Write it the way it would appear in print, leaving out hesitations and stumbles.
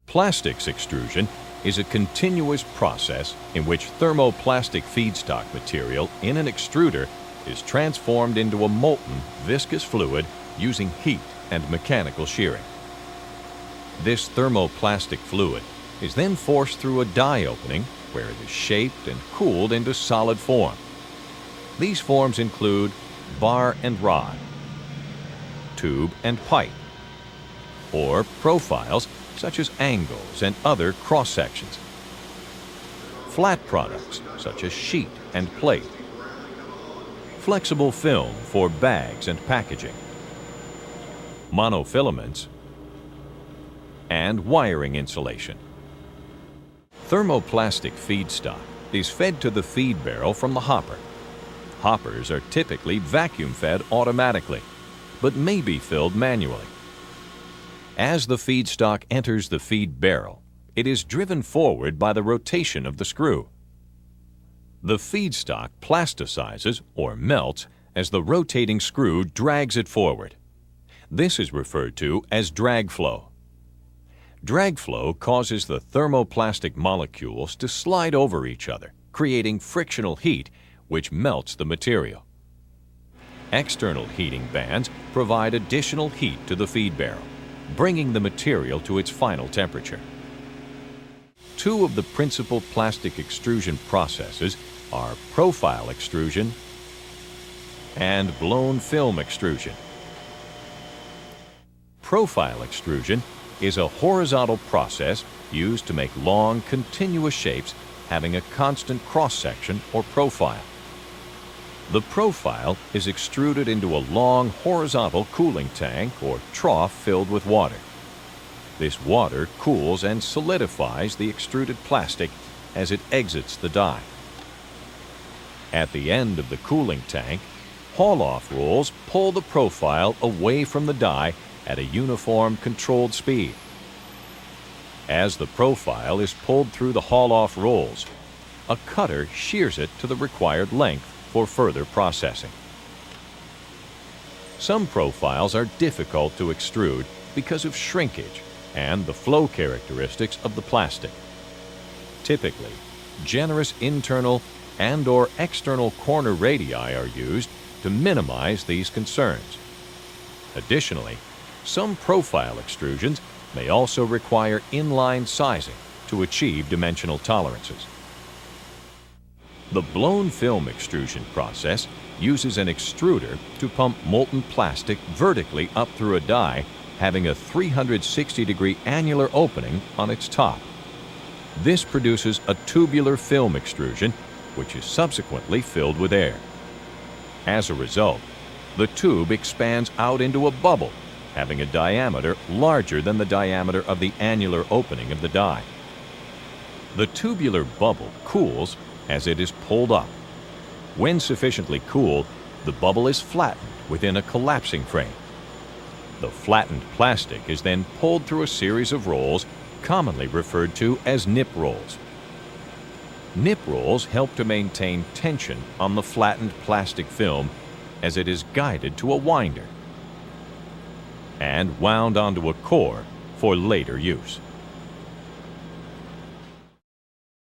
Plastics extrusion is a continuous process in which thermoplastic feedstock material in an extruder is transformed into a molten, viscous fluid using heat and mechanical shearing. This thermoplastic fluid is then forced through a die opening where it is shaped and cooled into solid form. These forms include bar and rod, tube and pipe, or profiles such as angles and other cross-sections, flat products such as sheet and plate, flexible film for bags and packaging, monofilaments, and wiring insulation. Thermoplastic feedstock is fed to the feed barrel from the hopper. Hoppers are typically vacuum-fed automatically, but may be filled manually. As the feedstock enters the feed barrel, it is driven forward by the rotation of the screw. The feedstock plasticizes or melts as the rotating screw drags it forward. This is referred to as drag flow. Drag flow causes the thermoplastic molecules to slide over each other, creating frictional heat, which melts the material. External heating bands provide additional heat to the feed barrel, bringing the material to its final temperature. Two of the principal plastic extrusion processes are profile extrusion and blown film extrusion. Profile extrusion is a horizontal process used to make long, continuous shapes having a constant cross-section or profile. The profile is extruded into a long horizontal cooling tank or trough filled with water. This water cools and solidifies the extruded plastic as it exits the die. At the end of the cooling tank, haul-off rolls pull the profile away from the die at a uniform, controlled speed. As the profile is pulled through the haul-off rolls, a cutter shears it to the required length for further processing. Some profiles are difficult to extrude because of shrinkage and the flow characteristics of the plastic. Typically, generous internal and/or external corner radii are used to minimize these concerns. Additionally, some profile extrusions may also require inline sizing to achieve dimensional tolerances. The blown film extrusion process uses an extruder to pump molten plastic vertically up through a die having a 360-degree annular opening on its top. This produces a tubular film extrusion, which is subsequently filled with air. As a result, the tube expands out into a bubble having a diameter larger than the diameter of the annular opening of the die. The tubular bubble cools as it is pulled up. When sufficiently cooled, the bubble is flattened within a collapsing frame. The flattened plastic is then pulled through a series of rolls, commonly referred to as nip rolls. Nip rolls help to maintain tension on the flattened plastic film as it is guided to a winder and wound onto a core for later use.